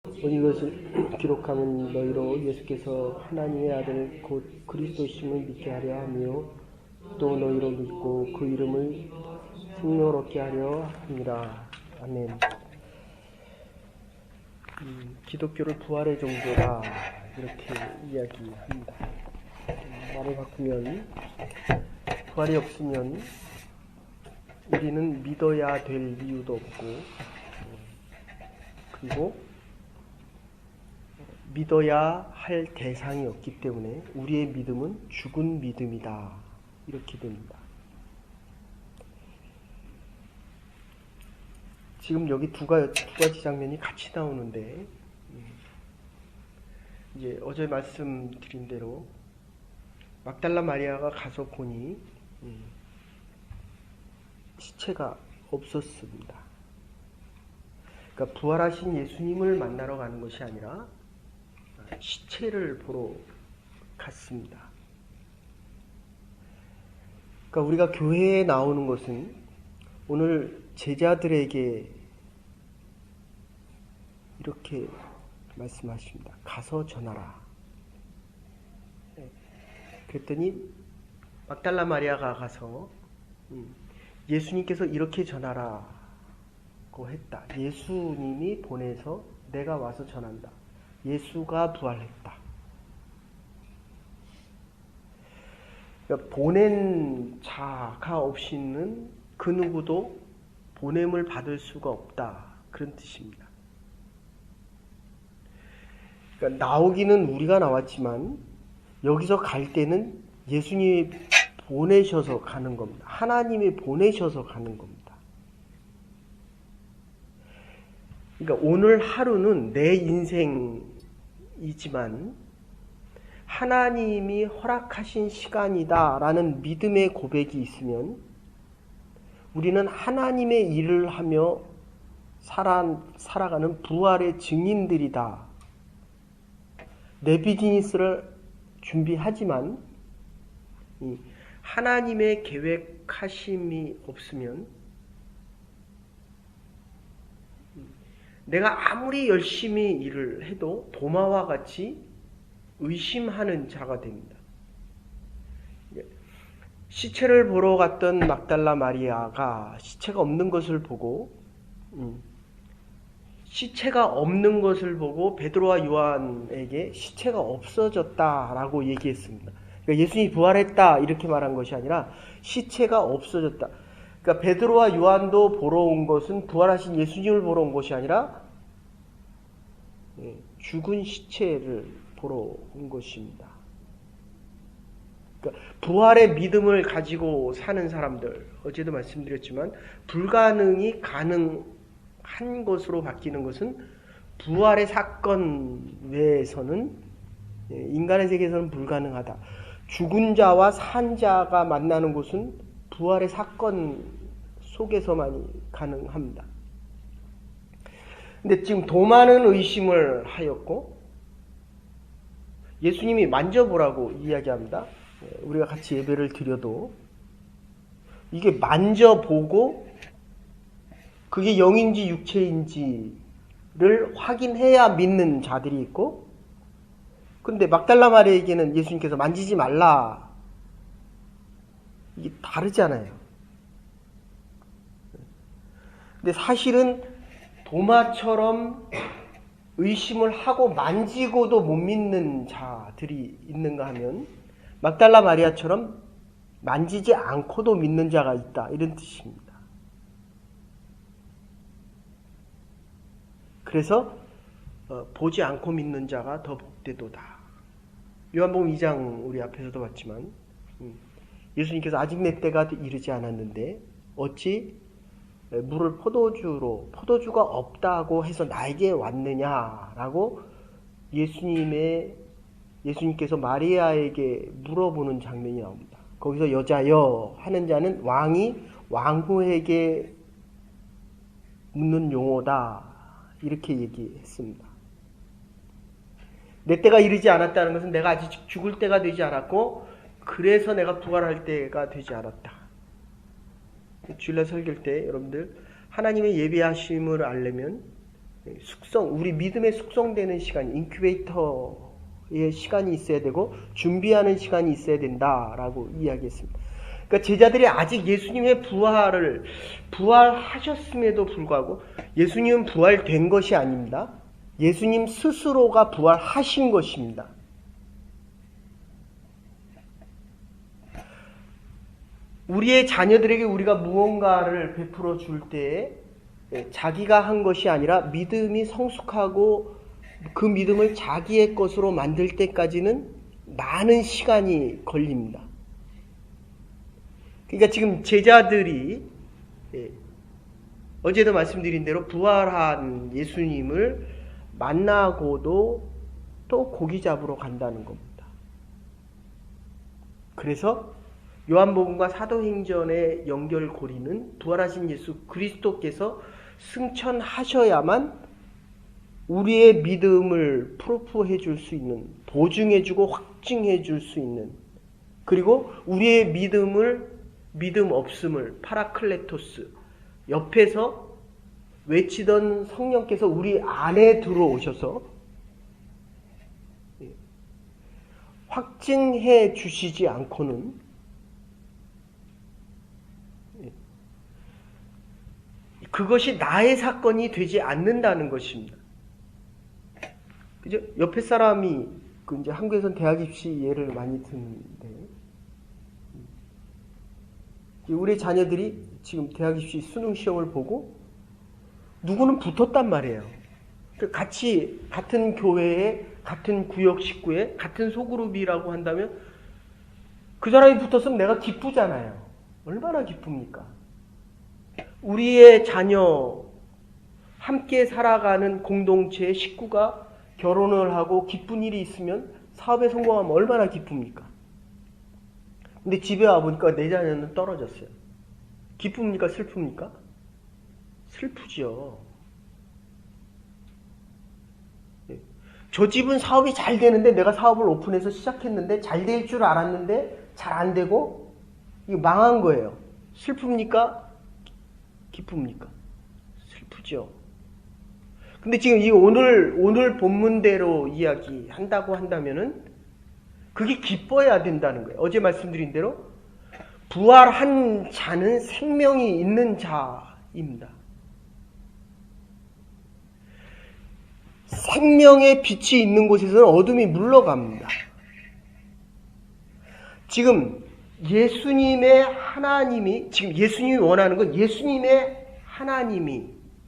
오늘 이것을 기록함은 너희로 예수께서 하나님의 아들 곧 그리스도심을 믿게 하려 하며 또 너희로 믿고 그 이름을 풍요롭게 하려 함이라. 아멘. 기독교를 부활의 종교라 이렇게 이야기합니다. 말을 바꾸면 부활이 없으면 우리는 믿어야 될 이유도 없고, 그리고 믿어야 할 대상이 없기 때문에 우리의 믿음은 죽은 믿음이다. 이렇게 됩니다. 지금 여기 두 가지 장면이 같이 나오는데, 이제 어제 말씀드린 대로 막달라 마리아가 가서 보니 시체가 없었습니다. 그러니까 부활하신 예수님을 만나러 가는 것이 아니라 시체를 보러 갔습니다. 그러니까 우리가 교회에 나오는 것은 오늘 제자들에게 이렇게 말씀하십니다. 가서 전하라. 그랬더니 막달라 마리아가 가서 예수님께서 이렇게 전하라고 했다. 예수님이 보내서 내가 와서 전한다. 예수가 부활했다. 그러니까 보낸 자가 없이는 그 누구도 보냄을 받을 수가 없다. 그런 뜻입니다. 그러니까 나오기는 우리가 나왔지만 여기서 갈 때는 예수님이 보내셔서 가는 겁니다. 하나님이 보내셔서 가는 겁니다. 그러니까 오늘 하루는 내 인생이지만 하나님이 허락하신 시간이다라는 믿음의 고백이 있으면 우리는 하나님의 일을 하며 살아가는 부활의 증인들이다. 내 비즈니스를 준비하지만 하나님의 계획하심이 없으면 내가 아무리 열심히 일을 해도 도마와 같이 의심하는 자가 됩니다. 시체를 보러 갔던 막달라 마리아가 시체가 없는 것을 보고 베드로와 요한에게 시체가 없어졌다라고 얘기했습니다. 그러니까 예수님이 부활했다 이렇게 말한 것이 아니라 시체가 없어졌다. 그러니까 베드로와 요한도 보러 온 것은 부활하신 예수님을 보러 온 것이 아니라 죽은 시체를 보러 온 것입니다. 그러니까 부활의 믿음을 가지고 사는 사람들, 어제도 말씀드렸지만 불가능이 가능한 것으로 바뀌는 것은 부활의 사건 외에서는, 인간의 세계에서는 불가능하다. 죽은 자와 산 자가 만나는 곳은 부활의 사건 속에서만이 가능합니다. 근데 지금 도마는 의심을 하였고 예수님이 만져보라고 이야기합니다. 우리가 같이 예배를 드려도 이게 만져보고 그게 영인지 육체인지를 확인해야 믿는 자들이 있고, 근데 막달라 마리아에게는 예수님께서 만지지 말라. 이게 다르잖아요. 근데 사실은 도마처럼 의심을 하고 만지고도 못 믿는 자들이 있는가 하면 막달라 마리아처럼 만지지 않고도 믿는 자가 있다. 이런 뜻입니다. 그래서 보지 않고 믿는 자가 더 복되도다. 요한복음 2장 우리 앞에서도 봤지만 예수님께서 아직 내 때가 이르지 않았는데 어찌 물을 포도주가 없다고 해서 나에게 왔느냐라고 예수님께서 마리아에게 물어보는 장면이 나옵니다. 거기서 여자여 하는 자는 왕후에게 묻는 용어다. 이렇게 얘기했습니다. 내 때가 이르지 않았다는 것은 내가 아직 죽을 때가 되지 않았고 그래서 내가 부활할 때가 되지 않았다. 주일날 설교할 때 여러분들 하나님의 예비하심을 알려면 우리 믿음의 숙성되는 시간, 인큐베이터의 시간이 있어야 되고 준비하는 시간이 있어야 된다라고 이야기했습니다. 그러니까 제자들이 아직 예수님의 부활하셨음에도 불구하고 예수님은 부활된 것이 아닙니다. 예수님 스스로가 부활하신 것입니다. 우리의 자녀들에게 우리가 무언가를 베풀어 줄 때에 자기가 한 것이 아니라 믿음이 성숙하고 그 믿음을 자기의 것으로 만들 때까지는 많은 시간이 걸립니다. 그러니까 지금 제자들이 어제도 말씀드린 대로 부활한 예수님을 만나고도 또 고기 잡으러 간다는 겁니다. 그래서 요한복음과 사도행전의 연결고리는 부활하신 예수 그리스도께서 승천하셔야만 우리의 믿음을 프로프해 줄 수 있는, 보증해 주고 확증해 줄 수 있는, 그리고 우리의 믿음 없음을 파라클레토스, 옆에서 외치던 성령께서 우리 안에 들어오셔서 확증해 주시지 않고는 그것이 나의 사건이 되지 않는다는 것입니다. 그죠? 옆에 사람이 이제 한국에서는 대학 입시 예를 많이 드는데 우리 자녀들이 지금 대학 입시 수능 시험을 보고 누구는 붙었단 말이에요. 같이 같은 교회에 같은 구역 식구에 같은 소그룹이라고 한다면 그 사람이 붙었으면 내가 기쁘잖아요. 얼마나 기쁩니까? 우리의 자녀, 함께 살아가는 공동체의 식구가 결혼을 하고 기쁜 일이 있으면 사업에 성공하면 얼마나 기쁩니까? 근데 집에 와보니까 내 자녀는 떨어졌어요. 기쁩니까? 슬픕니까? 슬프죠. 저 집은 사업이 잘 되는데 내가 사업을 오픈해서 시작했는데 잘 될 줄 알았는데 잘 안 되고 이거 망한 거예요. 슬픕니까? 기쁩니까? 슬프죠. 근데 지금 이 오늘 본문대로 이야기한다고 한다면은 그게 기뻐야 된다는 거예요. 어제 말씀드린 대로 부활한 자는 생명이 있는 자입니다. 생명의 빛이 있는 곳에서는 어둠이 물러갑니다. 지금 예수님의 원하는 건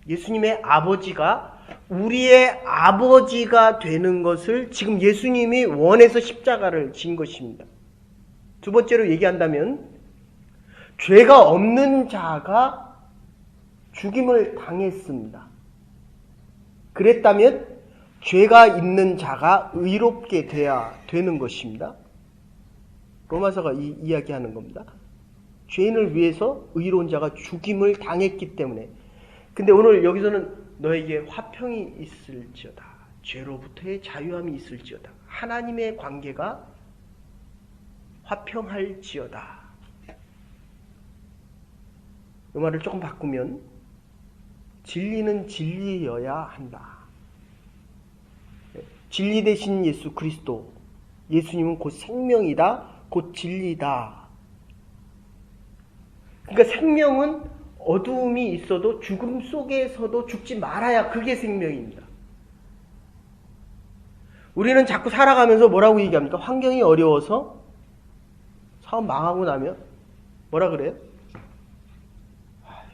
예수님의 아버지가 우리의 아버지가 되는 것을 지금 예수님이 원해서 십자가를 진 것입니다. 두 번째로 얘기한다면 죄가 없는 자가 죽임을 당했습니다. 그랬다면 죄가 있는 자가 의롭게 돼야 되는 것입니다. 로마서가 이야기하는 겁니다. 죄인을 위해서 의로운 자가 죽임을 당했기 때문에. 근데 오늘 여기서는 너에게 화평이 있을지어다. 죄로부터의 자유함이 있을지어다. 하나님의 관계가 화평할지어다. 이 말을 조금 바꾸면 진리는 진리여야 한다. 진리 대신 예수 그리스도, 예수님은 곧 생명이다, 곧 진리다. 그러니까 생명은 어두움이 있어도 죽음 속에서도 죽지 말아야 그게 생명입니다. 우리는 자꾸 살아가면서 뭐라고 얘기합니까? 환경이 어려워서 사업 망하고 나면 뭐라 그래요?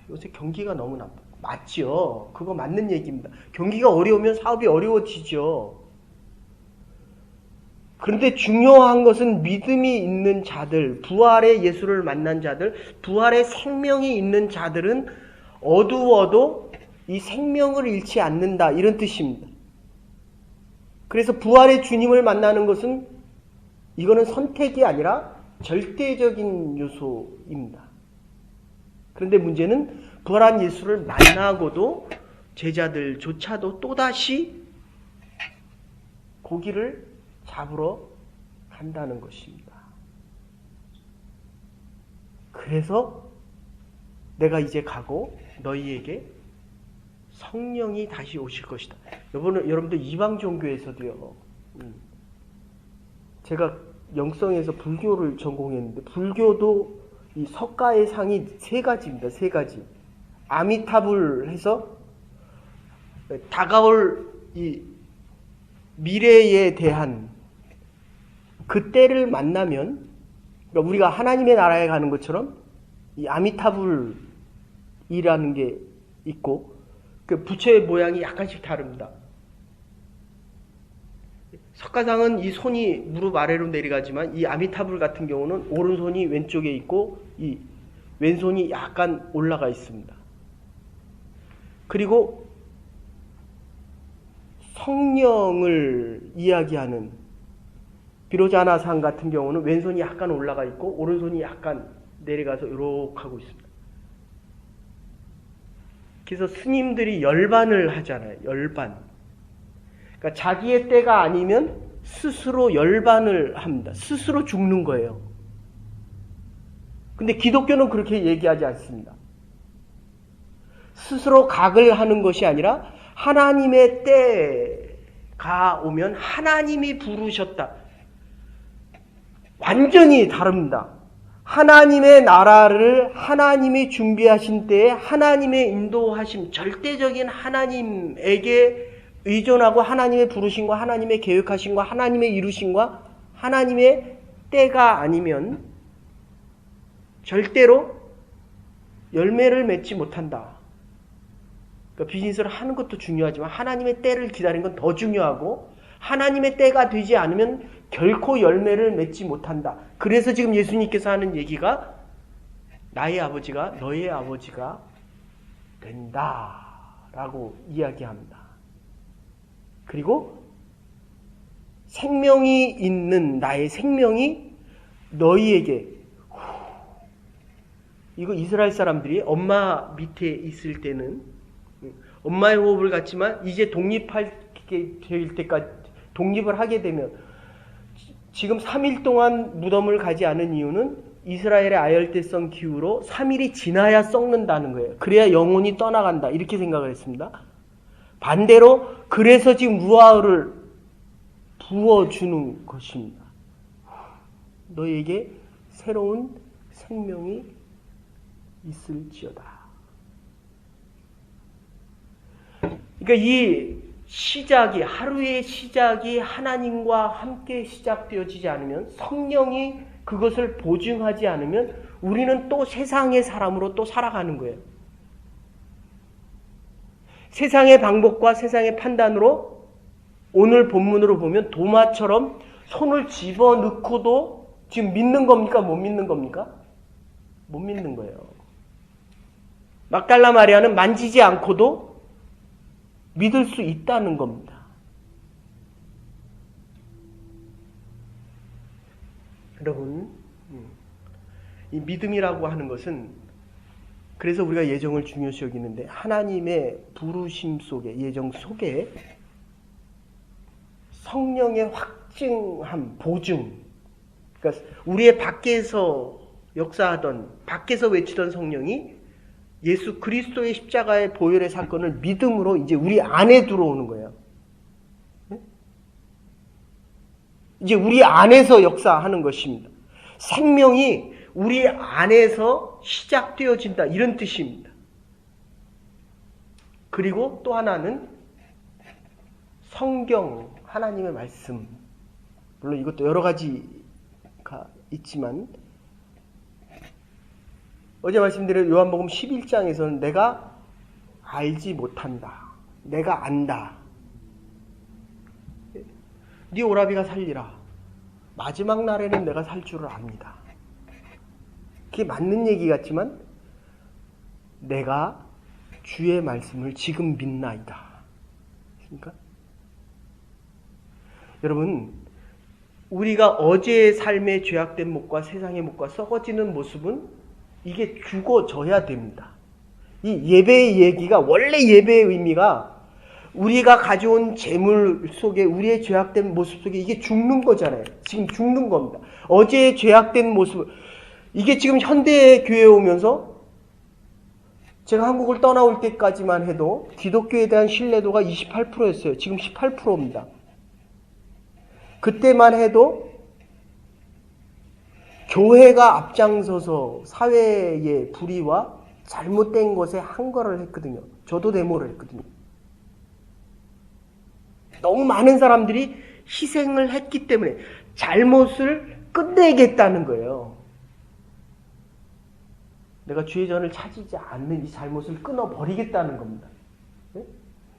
요새 경기가 너무 나빠. 맞죠? 그거 맞는 얘기입니다. 경기가 어려우면 사업이 어려워지죠. 그런데 중요한 것은 믿음이 있는 자들, 부활의 예수를 만난 자들, 부활의 생명이 있는 자들은 어두워도 이 생명을 잃지 않는다. 이런 뜻입니다. 그래서 부활의 주님을 만나는 것은 이거는 선택이 아니라 절대적인 요소입니다. 그런데 문제는 부활한 예수를 만나고도 제자들조차도 또다시 고기를 잡으러 간다는 것입니다. 그래서 내가 이제 가고 너희에게 성령이 다시 오실 것이다. 여러분들 이방 종교에서도요. 제가 영성에서 불교를 전공했는데 불교도 이 석가의 상이 세 가지입니다. 세 가지. 아미타불 해서 다가올 이 미래에 대한 그때를 만나면, 그러니까 우리가 하나님의 나라에 가는 것처럼 이 아미타불이라는 게 있고, 그 부처의 모양이 약간씩 다릅니다. 석가상은 이 손이 무릎 아래로 내려가지만 이 아미타불 같은 경우는 오른손이 왼쪽에 있고 이 왼손이 약간 올라가 있습니다. 그리고 성령을 이야기하는 비로자나상 같은 경우는 왼손이 약간 올라가 있고 오른손이 약간 내려가서 이렇게 하고 있습니다. 그래서 스님들이 열반을 하잖아요. 열반. 그러니까 자기의 때가 아니면 스스로 열반을 합니다. 스스로 죽는 거예요. 근데 기독교는 그렇게 얘기하지 않습니다. 스스로 각을 하는 것이 아니라 하나님의 때가 오면 하나님이 부르셨다. 완전히 다릅니다. 하나님의 나라를 하나님이 준비하신 때에 하나님의 인도하심, 절대적인 하나님에게 의존하고 하나님의 부르심과 하나님의 계획하심과 하나님의 이루심과 하나님의 때가 아니면 절대로 열매를 맺지 못한다. 그러니까 비즈니스를 하는 것도 중요하지만 하나님의 때를 기다리는 건 더 중요하고, 하나님의 때가 되지 않으면 결코 열매를 맺지 못한다. 그래서 지금 예수님께서 하는 얘기가 나의 아버지가 너의 아버지가 된다라고 이야기합니다. 그리고 생명이 있는 나의 생명이 너희에게, 이거 이스라엘 사람들이 엄마 밑에 있을 때는 엄마의 호흡을 갖지만 이제 독립하게 될 때까지, 독립을 하게 되면, 지금 3일 동안 무덤을 가지 않은 이유는 이스라엘의 아열대성 기후로 3일이 지나야 썩는다는 거예요. 그래야 영혼이 떠나간다, 이렇게 생각을 했습니다. 반대로 그래서 지금 루아를 부어주는 것입니다. 너에게 새로운 생명이 있을지어다. 그러니까 이 시작이, 하루의 시작이 하나님과 함께 시작되어지지 않으면, 성령이 그것을 보증하지 않으면 우리는 또 세상의 사람으로 또 살아가는 거예요. 세상의 방법과 세상의 판단으로, 오늘 본문으로 보면 도마처럼 손을 집어넣고도 지금 믿는 겁니까? 못 믿는 겁니까? 못 믿는 거예요. 막달라 마리아는 만지지 않고도 믿을 수 있다는 겁니다. 여러분, 이 믿음이라고 하는 것은, 그래서 우리가 예정을 중요시 여기는데, 하나님의 부르심 속에, 예정 속에 성령의 확증함, 보증, 그러니까 우리의 밖에서 역사하던, 밖에서 외치던 성령이 예수 그리스도의 십자가의 보혈의 사건을 믿음으로 이제 우리 안에 들어오는 거예요. 이제 우리 안에서 역사하는 것입니다. 생명이 우리 안에서 시작되어진다, 이런 뜻입니다. 그리고 또 하나는 성경, 하나님의 말씀. 물론 이것도 여러 가지가 있지만, 어제 말씀드린 요한복음 11장에서는 내가 알지 못한다, 내가 안다, 네 오라비가 살리라, 마지막 날에는 내가 살 줄을 압니다. 그게 맞는 얘기 같지만 내가 주의 말씀을 지금 믿나이다. 그러니까 여러분, 우리가 어제의 삶의 죄악된 목과 세상의 목과 썩어지는 모습은 이게 죽어져야 됩니다. 이 예배의 얘기가, 원래 예배의 의미가 우리가 가져온 재물 속에, 우리의 죄악된 모습 속에 이게 죽는 거잖아요. 지금 죽는 겁니다. 어제의 죄악된 모습, 이게 지금 현대 교회에 오면서 제가 한국을 떠나올 때까지만 해도 기독교에 대한 신뢰도가 28%였어요. 지금 18%입니다. 그때만 해도 교회가 앞장서서 사회의 불의와 잘못된 것에 항거를 했거든요. 저도 데모를 했거든요. 너무 많은 사람들이 희생을 했기 때문에 잘못을 끝내겠다는 거예요. 내가 주의 전을 찾지 않는 이 잘못을 끊어버리겠다는 겁니다.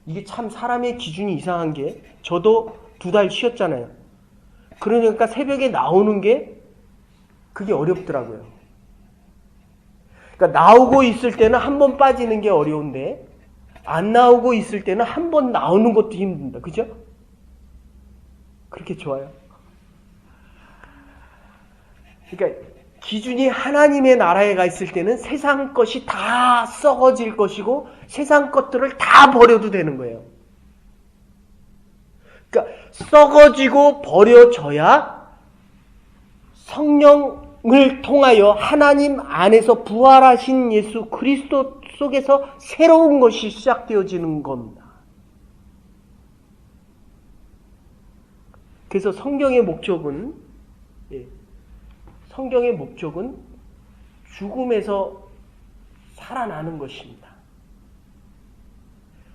이게 참 사람의 기준이 이상한 게, 저도 2달 쉬었잖아요. 그러니까 새벽에 나오는 게 그게 어렵더라고요. 그러니까 나오고 있을 때는 한 번 빠지는 게 어려운데 안 나오고 있을 때는 한 번 나오는 것도 힘듭니다. 그죠? 그렇게 좋아요. 그러니까 기준이 하나님의 나라에 가 있을 때는 세상 것이 다 썩어질 것이고 세상 것들을 다 버려도 되는 거예요. 그러니까 썩어지고 버려져야 성령을 통하여 하나님 안에서 부활하신 예수 그리스도 속에서 새로운 것이 시작되어지는 겁니다. 그래서 성경의 목적은 죽음에서 살아나는 것입니다.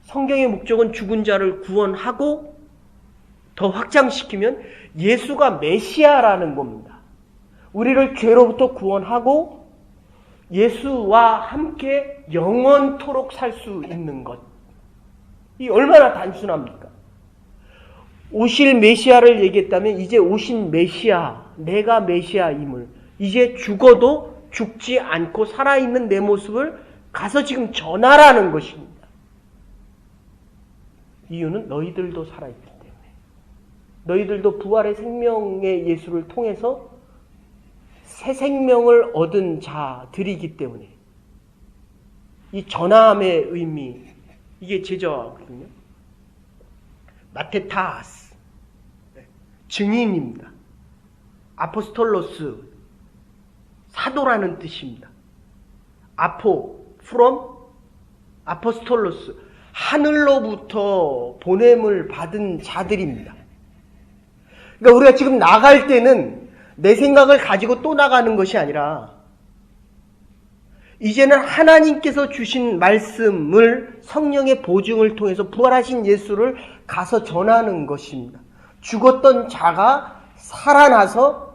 성경의 목적은 죽은 자를 구원하고 더 확장시키면 예수가 메시아라는 겁니다. 우리를 죄로부터 구원하고 예수와 함께 영원토록 살 수 있는 것. 이 얼마나 단순합니까? 오실 메시아를 얘기했다면 이제 오신 메시아, 내가 메시아임을, 이제 죽어도 죽지 않고 살아있는 내 모습을 가서 지금 전하라는 것입니다. 이유는 너희들도 살아있기 때문에. 너희들도 부활의 생명의 예수를 통해서 새 생명을 얻은 자들이기 때문에. 이 전함의 의미, 이게 제자거든요. 마테타스, 증인입니다. 아포스톨로스, 사도라는 뜻입니다. 아포, from, 아포스톨로스, 하늘로부터 보냄을 받은 자들입니다. 그러니까 우리가 지금 나갈 때는 내 생각을 가지고 또 나가는 것이 아니라 이제는 하나님께서 주신 말씀을 성령의 보증을 통해서 부활하신 예수를 가서 전하는 것입니다. 죽었던 자가 살아나서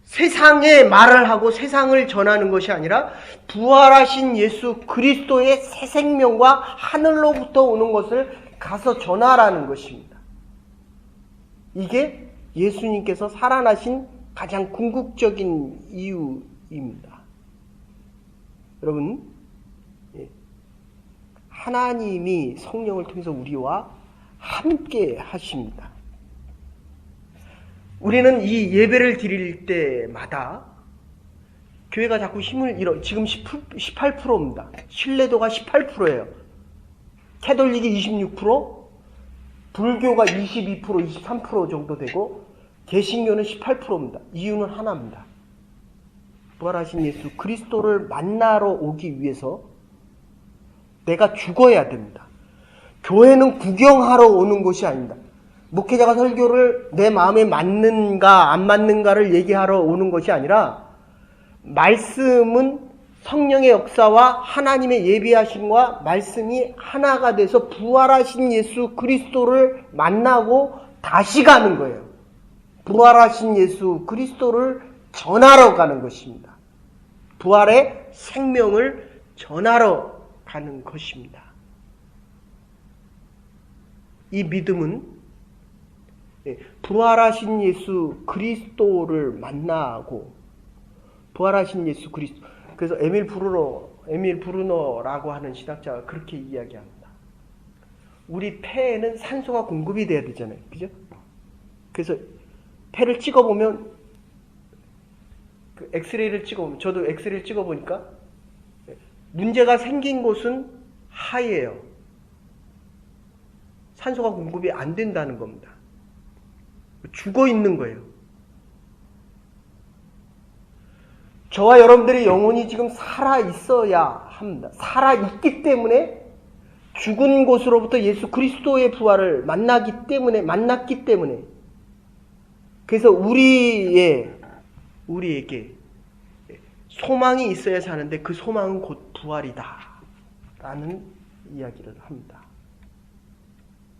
세상에 말을 하고 세상을 전하는 것이 아니라 부활하신 예수 그리스도의 새 생명과 하늘로부터 오는 것을 가서 전하라는 것입니다. 이게 예수님께서 살아나신 가장 궁극적인 이유입니다. 여러분, 하나님이 성령을 통해서 우리와 함께 하십니다. 우리는 이 예배를 드릴 때마다 교회가 자꾸 힘을 잃어. 지금 18%입니다. 신뢰도가 18%예요. 캐톨릭이 26%, 불교가 22%, 23% 정도 되고 개신교는 18%입니다. 이유는 하나입니다. 부활하신 예수 그리스도를 만나러 오기 위해서 내가 죽어야 됩니다. 교회는 구경하러 오는 곳이 아닙니다. 목회자가 설교를 내 마음에 맞는가 안 맞는가를 얘기하러 오는 것이 아니라 말씀은 성령의 역사와 하나님의 예비하심과 말씀이 하나가 돼서 부활하신 예수 그리스도를 만나고 다시 가는 거예요. 부활하신 예수 그리스도를 전하러 가는 것입니다. 부활의 생명을 전하러 가는 것입니다. 이 믿음은 부활하신 예수 그리스도를 만나고 부활하신 예수 그리스도. 그래서 에밀 브루너라고 하는 신학자가 그렇게 이야기합니다. 우리 폐에는 산소가 공급이 돼야 되잖아요. 그죠? 그래서 폐를 찍어보면 그 엑스레이를 찍어보면 저도 엑스레이를 찍어보니까 문제가 생긴 곳은 하얘요. 산소가 공급이 안 된다는 겁니다. 죽어 있는 거예요. 저와 여러분들의 영혼이 지금 살아있어야 합니다. 살아있기 때문에 죽은 곳으로부터 예수 그리스도의 부활을 만났기 때문에 그래서 우리에게 소망이 있어야 사는데 그 소망은 곧 부활이다 라는 이야기를 합니다.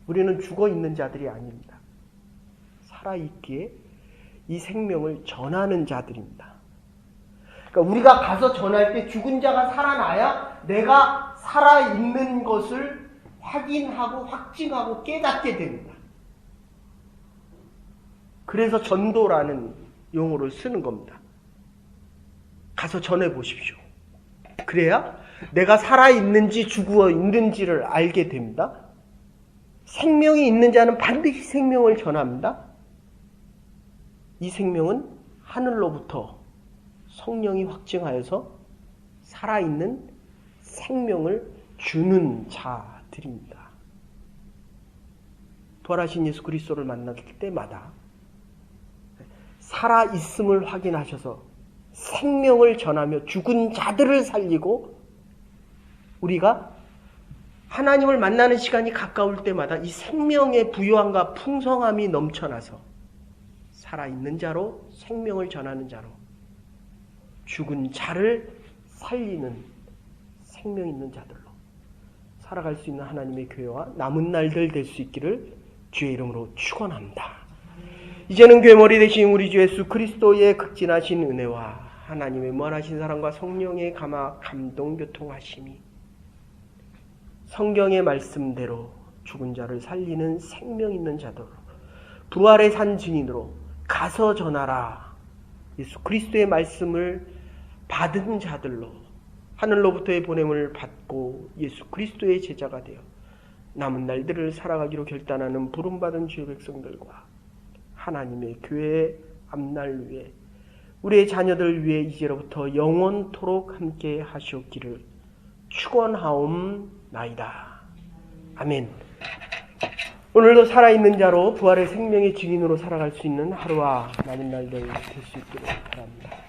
우리는 죽어있는 자들이 아닙니다. 살아있기에 이 생명을 전하는 자들입니다. 그러니까 우리가 가서 전할 때 죽은 자가 살아나야 내가 살아있는 것을 확인하고 확증하고 깨닫게 됩니다. 그래서 전도라는 용어를 쓰는 겁니다. 가서 전해보십시오. 그래야 내가 살아있는지 죽어 있는지를 알게 됩니다. 생명이 있는 자는 반드시 생명을 전합니다. 이 생명은 하늘로부터 성령이 확증하여서 살아있는 생명을 주는 자들입니다. 부활하신 예수 그리스도를 만날 때마다 살아있음을 확인하셔서 생명을 전하며 죽은 자들을 살리고 우리가 하나님을 만나는 시간이 가까울 때마다 이 생명의 부요함과 풍성함이 넘쳐나서 살아있는 자로 생명을 전하는 자로 죽은 자를 살리는 생명 있는 자들로 살아갈 수 있는 하나님의 교회와 남은 날들 될 수 있기를 주의 이름으로 축원합니다. 이제는 괴머리 되신 우리 주 예수 그리스도의 극진하신 은혜와 하나님의 무한하신 사랑과 성령의 감동 교통하심이 성경의 말씀대로 죽은 자를 살리는 생명 있는 자들로 부활의 산 증인으로 가서 전하라 예수 그리스도의 말씀을 받은 자들로 하늘로부터의 보냄을 받고 예수 그리스도의 제자가 되어 남은 날들을 살아가기로 결단하는 부름받은 주의 백성들과 하나님의 교회의 앞날 위에 우리의 자녀들 위해 이제로부터 영원토록 함께 하시옵기를 축원하옵나이다. 아멘. 오늘도 살아있는 자로 부활의 생명의 증인으로 살아갈 수 있는 하루와 남은 날들 될 수 있기를 바랍니다.